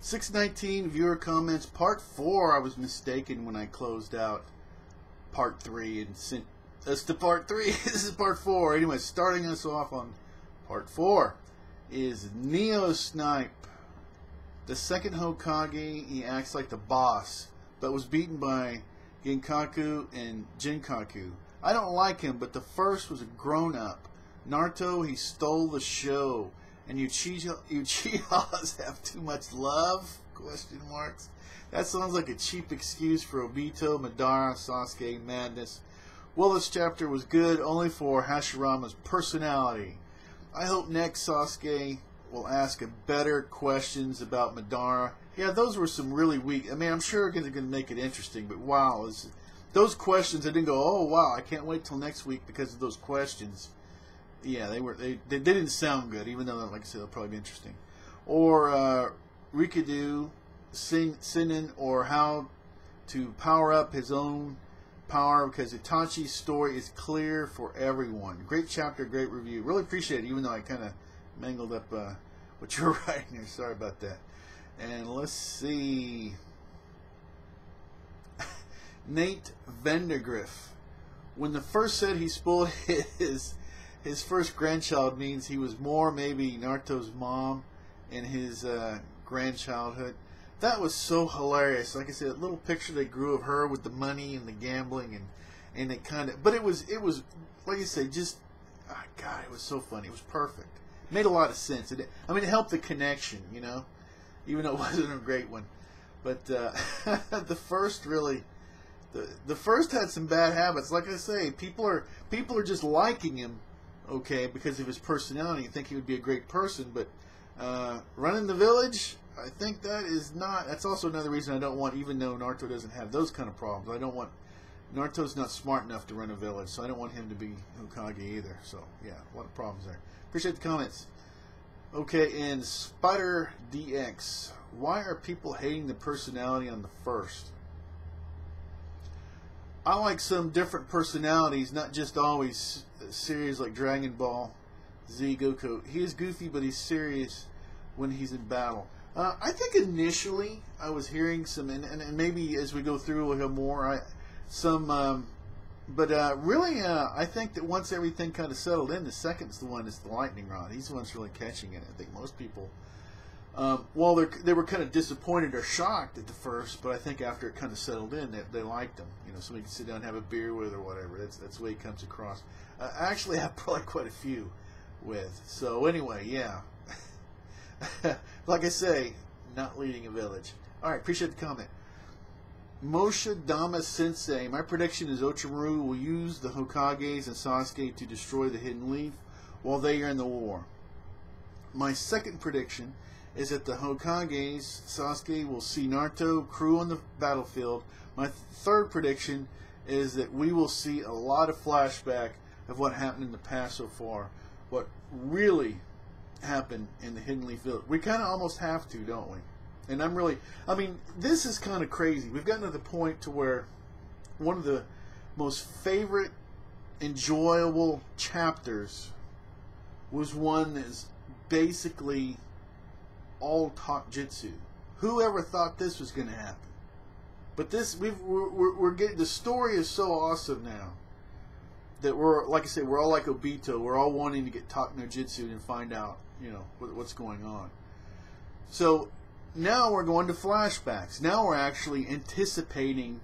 619 viewer comments, part 4. I was mistaken when I closed out part 3 and sent us to part 3. This is part 4. Anyway, starting us off on part 4 is Neo Snipe. The second Hokage, he acts like the boss, but was beaten by Genkaku and Jinkaku. I don't like him, but the first was a grown-up. Naruto, he stole the show. And Uchihas have too much love? Question marks. That sounds like a cheap excuse for Obito, Madara, Sasuke madness. Well, this chapter was good only for Hashirama's personality. I hope next Sasuke will ask better questions about Madara. Yeah, those were some really weak. I mean, I'm sure they're going to make it interesting, but wow, those questions, I didn't go, oh wow, I can't wait till next week because of those questions. Yeah, they didn't sound good, even though, like I said, they'll probably be interesting. Or Rikadu, Sinin, or how to power up his own power, because Itachi's story is clear for everyone. Great chapter, great review. Really appreciate it, even though I kind of mangled up what you're writing here. Sorry about that. And let's see. Nate Vandergriff. When the first said he spoiled his first grandchild means he was more maybe Naruto's mom in his grandchildhood. That was so hilarious. Like I said, that little picture they grew of her with the money and the gambling and it kind of, but it was like I say, just God, it was so funny. It was perfect. It made a lot of sense. I mean, it helped the connection, you know, even though it wasn't a great one. But the first really. The first had some bad habits. Like I say, people are just liking him, okay, because of his personality. You think he would be a great person, but running the village, I think that's also another reason I don't want, even though Naruto doesn't have those kind of problems, I don't want, Naruto's not smart enough to run a village, so I don't want him to be Hokage either. So, yeah, a lot of problems there. Appreciate the comments. Okay, and Spider DX, why are people hating the personality on the first? I like some different personalities, not just always serious like Dragon Ball Z Goku. He is goofy, but he's serious when he's in battle. I think initially I was hearing some, and maybe as we go through we'll hear more. Really, I think that once everything kind of settled in, the second's the one that's the lightning rod. He's the one that's really catching it. I think most people, well, they were kind of disappointed or shocked at the first, but I think after it kind of settled in, they liked him. You know, somebody can sit down and have a beer with or whatever. That's the way he comes across. I actually have probably quite a few with. So anyway, yeah. Like I say, not leading a village. All right, appreciate the comment. Moshe Dama Sensei, my prediction is Orochimaru will use the Hokages and Sasuke to destroy the Hidden Leaf while they are in the war. My second prediction is that the Hokages, Sasuke, will see Naruto crew on the battlefield. My third prediction is that we will see a lot of flashback of what happened in the past so far. What really happened in the Hidden Leaf Village. We kind of almost have to, don't we? And I mean, this is kind of crazy. We've gotten to the point to where one of the most favorite, enjoyable chapters was one that's basically all Taijutsu. Whoever thought this was going to happen? But this, we're getting, the story is so awesome now that we're, like I say, we're all like Obito. We're all wanting to get taught no jutsu and find out, you know, what's going on. So now we're going to flashbacks. Now we're actually anticipating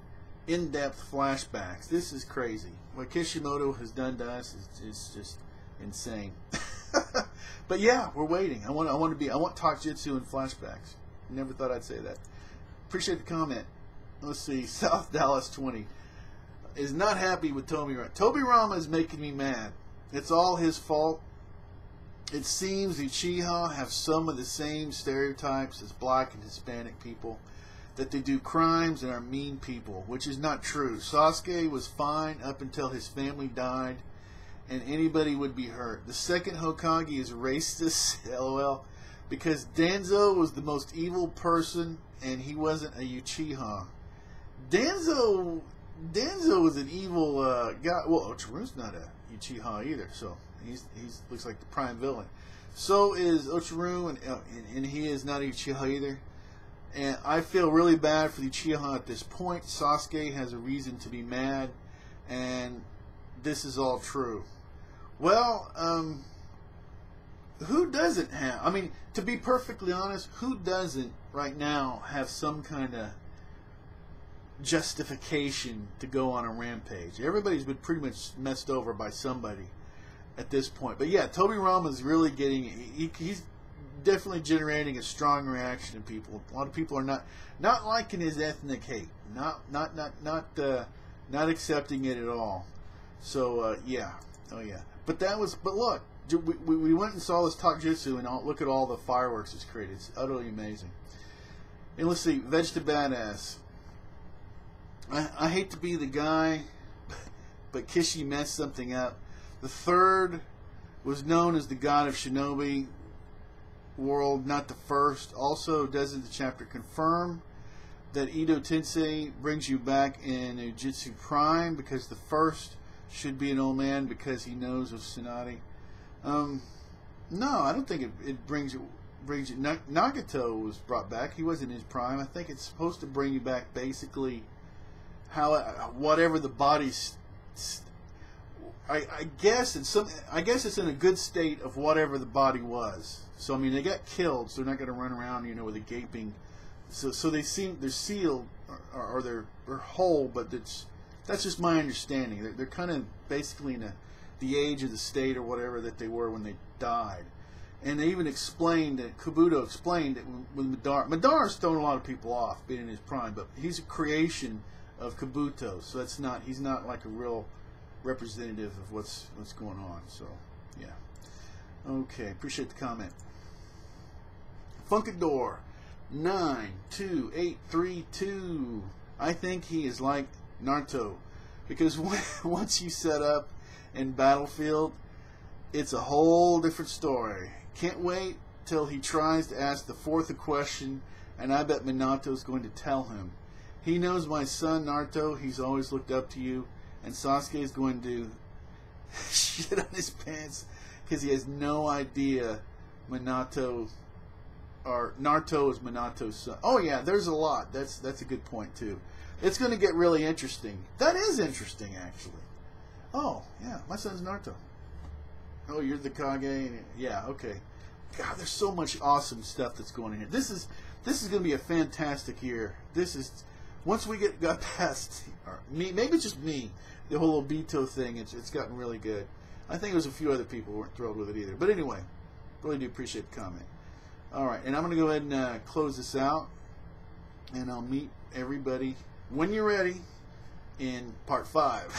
in-depth flashbacks. This is crazy. What Kishimoto has done to us is just insane. But yeah, we're waiting. I want Taijutsu and flashbacks. Never thought I'd say that. Appreciate the comment. Let's see. South Dallas 20 is not happy with Tobirama. Tobirama is making me mad. It's all his fault. It seems Uchiha have some of the same stereotypes as black and Hispanic people, that they do crimes and are mean people, which is not true. Sasuke was fine up until his family died and anybody would be hurt. The second Hokage is racist, lol, because Danzo was the most evil person and he wasn't a Uchiha. Danzo was an evil guy. Well, Orochimaru's not a Uchiha either, so he's looks like the prime villain. So is Orochimaru, and he is not a Uchiha either. And I feel really bad for the Uchiha at this point. Sasuke has a reason to be mad, and this is all true. Well, who doesn't have, I mean, to be perfectly honest, who doesn't right now have some kind of justification to go on a rampage? Everybody's been pretty much messed over by somebody at this point. But yeah, Toby Rama's really getting, he's definitely generating a strong reaction in people. A lot of people are not liking his ethnic hate, not accepting it at all. So yeah, oh yeah. But look, we went and saw this Taijutsu, and look at all the fireworks it's created. It's utterly amazing. And let's see, Veg to Badass. I hate to be the guy, but Kishi messed something up. The third was known as the god of Shinobi world, not the first. Also, doesn't the chapter confirm that Edo Tensei brings you back in Ujutsu Prime, because the first should be an old man because he knows of Tsunade? No, I don't think it brings you. Nagato was brought back. He was in his prime. I think it's supposed to bring you back basically how whatever the body's. I guess it's in a good state of whatever the body was. So I mean, they got killed, so they're not going to run around, you know, with a gaping. So they're sealed or they're whole, but that's just my understanding. They're kind of basically in the age of the state or whatever that they were when they died. And they even explained that Kabuto explained that when Madara's thrown a lot of people off being in his prime, but he's a creation of Kabuto, so he's not like a real representative of what's going on. So yeah, okay, appreciate the comment. Funkador 92832. I think he is like Naruto, because once you set up in Battlefield, it's a whole different story. Can't wait till he tries to ask the fourth question, and I bet Minato's going to tell him. He knows my son Naruto, he's always looked up to you, and Sasuke is going to shit on his pants because he has no idea Naruto is Minato's son. Oh yeah, there's a lot. That's a good point too. It's going to get really interesting. That is interesting, actually. Oh yeah, my son's Naruto. Oh, you're the Kage. Yeah, okay. God, there's so much awesome stuff that's going on here. This is going to be a fantastic year. This is, once we got past me, maybe it's just me, the whole Obito thing. It's gotten really good. I think there's a few other people who weren't thrilled with it either. But anyway, really do appreciate the comment. All right, and I'm going to go ahead and close this out, and I'll meet everybody when you're ready in part 5.